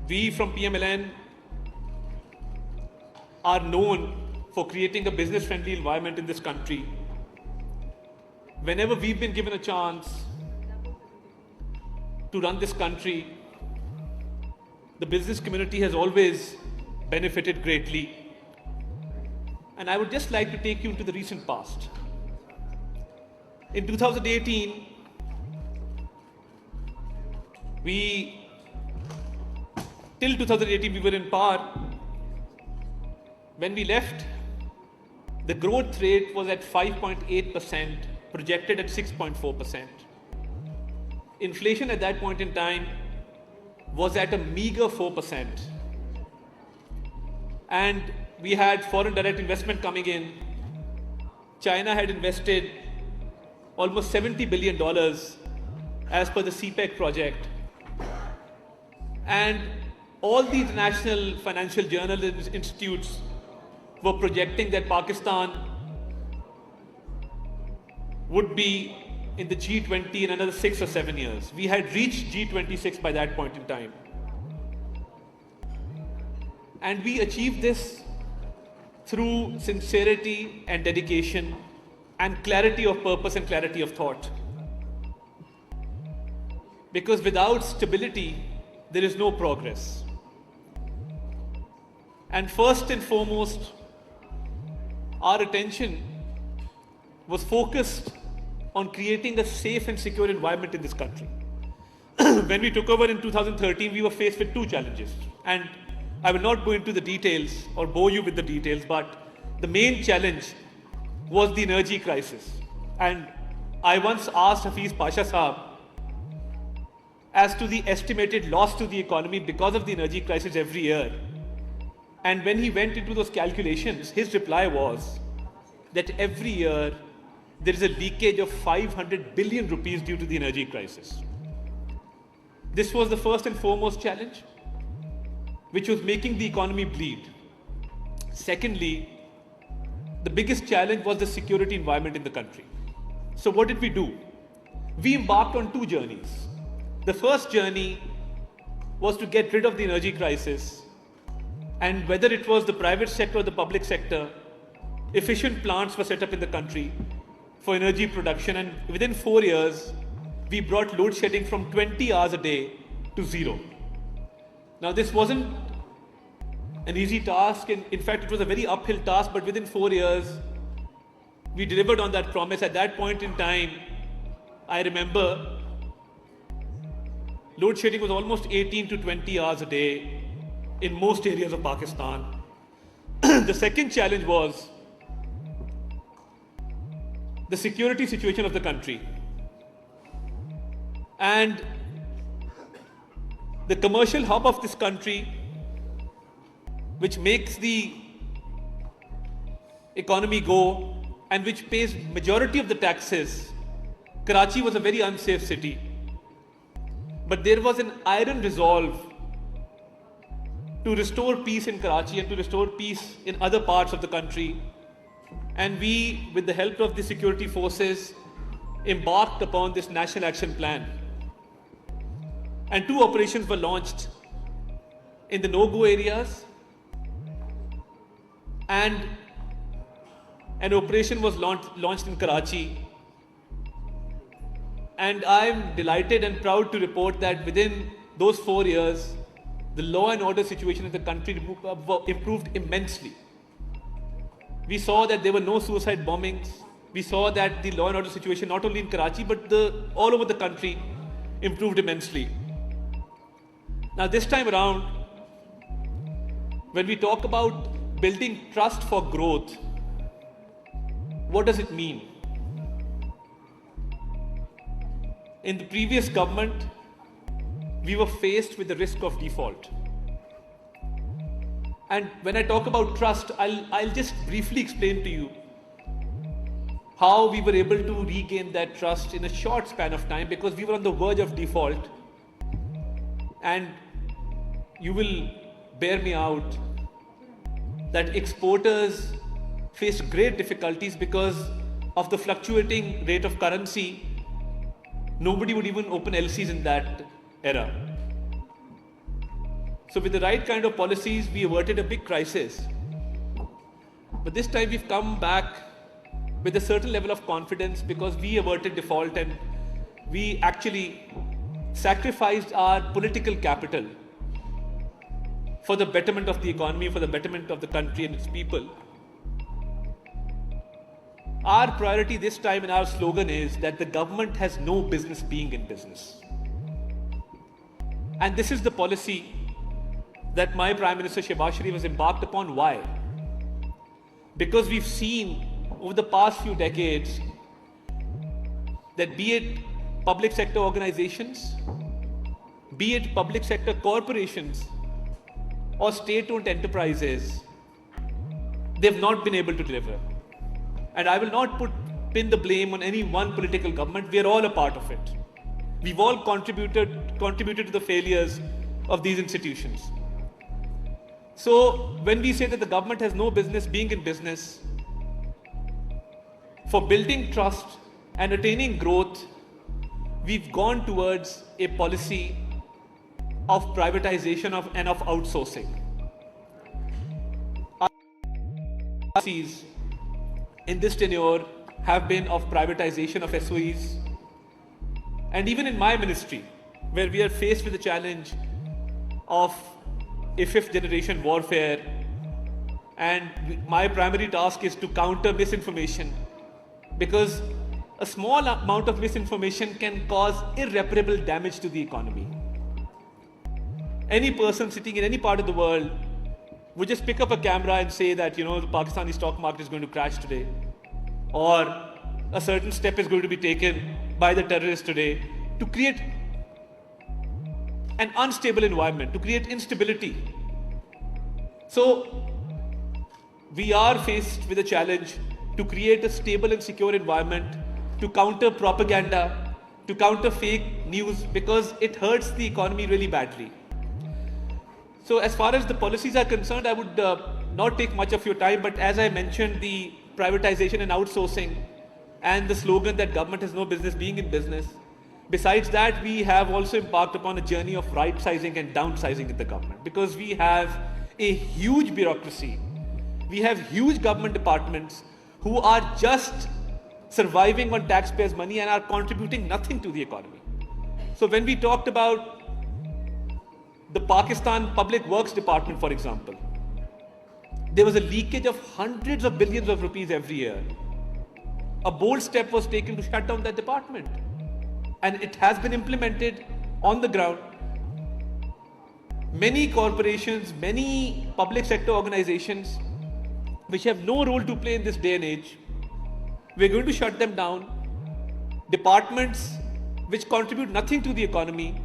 We from PMLN are known for creating a business-friendly environment in this country. Whenever we've been given a chance to run this country, the business community has always benefited greatly. And I would just like to take you into the recent past. In 2018, till 2018 we were in par. When we left, the growth rate was at 5.8%, projected at 6.4%. Inflation at that point in time was at a meager 4%. And we had foreign direct investment coming in. China had invested almost $70 billion as per the CPEC project. And all the international financial journal institutes were projecting that Pakistan would be in the G20 in another 6 or 7 years. We had reached G26 by that point in time. And we achieved this through sincerity and dedication and clarity of purpose and clarity of thought. Because without stability, there is no progress. And first and foremost, our attention was focused on creating a safe and secure environment in this country. When we took over in 2013, we were faced with two challenges. And I will not go into the details or bore you with the details, but the main challenge was the energy crisis. And I once asked Hafiz Pasha Saab as to the estimated loss to the economy because of the energy crisis every year. And when he went into those calculations, his reply was that every year there is a leakage of 500 billion rupees due to the energy crisis. This was the first and foremost challenge, which was making the economy bleed. Secondly, the biggest challenge was the security environment in the country. So what did we do? We embarked on two journeys. The first journey was to get rid of the energy crisis, and whether it was the private sector or the public sector, efficient plants were set up in the country for energy production, and within 4 years, we brought load shedding from 20 hours a day to 0. Now this wasn't an easy task, and in fact it was a very uphill task, but within 4 years, we delivered on that promise. At that point in time, I remember load shedding was almost 18 to 20 hours a day in most areas of Pakistan. The second challenge was the security situation of the country. And the commercial hub of this country, which makes the economy go and which pays majority of the taxes, Karachi was a very unsafe city. But there was an iron resolve to restore peace in Karachi and to restore peace in other parts of the country. And we, with the help of the security forces, embarked upon this National Action Plan. And 2 operations were launched in the no-go areas, and an operation was launched in Karachi. And I'm delighted and proud to report that within those 4 years, the law and order situation in the country improved immensely. We saw that there were no suicide bombings. We saw that the law and order situation, not only in Karachi, but all over the country, improved immensely. Now this time around, when we talk about building trust for growth, what does it mean? In the previous government, we were faced with the risk of default. And when I talk about trust, I'll just briefly explain to you how we were able to regain that trust in a short span of time, because we were on the verge of default. And you will bear me out that exporters faced great difficulties because of the fluctuating rate of currency. Nobody would even open LCs in that era. So with the right kind of policies, we averted a big crisis. But this time we've come back with a certain level of confidence because we averted default and we actually sacrificed our political capital for the betterment of the economy, for the betterment of the country and its people. Our priority this time and our slogan is that the government has no business being in business. And this is the policy that my Prime Minister Shehbaz Sharif has embarked upon. Why? Because we've seen over the past few decades that be it public sector organizations, be it public sector corporations or state-owned enterprises, they've not been able to deliver. And I will not pin the blame on any one political government. We are all a part of it. We've all contributed to the failures of these institutions. So when we say that the government has no business being in business, for building trust and attaining growth, we've gone towards a policy of privatization and of outsourcing. Our policies in this tenure have been of privatization of SOEs. And even in my ministry, where we are faced with the challenge of a fifth generation warfare, and my primary task is to counter misinformation, because a small amount of misinformation can cause irreparable damage to the economy. Any person sitting in any part of the world would just pick up a camera and say that, the Pakistani stock market is going to crash today, or a certain step is going to be taken by the terrorists today to create an unstable environment, to create instability. So we are faced with a challenge to create a stable and secure environment, to counter propaganda, to counter fake news, because it hurts the economy really badly. So as far as the policies are concerned, I would not take much of your time, but as I mentioned, the privatization and outsourcing and the slogan that government has no business being in business. Besides that, we have also embarked upon a journey of right-sizing and downsizing in the government, because we have a huge bureaucracy. We have huge government departments who are just surviving on taxpayers' money and are contributing nothing to the economy. So when we talked about the Pakistan Public Works Department, for example, there was a leakage of hundreds of billions of rupees every year. A bold step was taken to shut down that department, and it has been implemented on the ground. Many corporations, many public sector organizations which have no role to play in this day and age, we're going to shut them down. Departments which contribute nothing to the economy,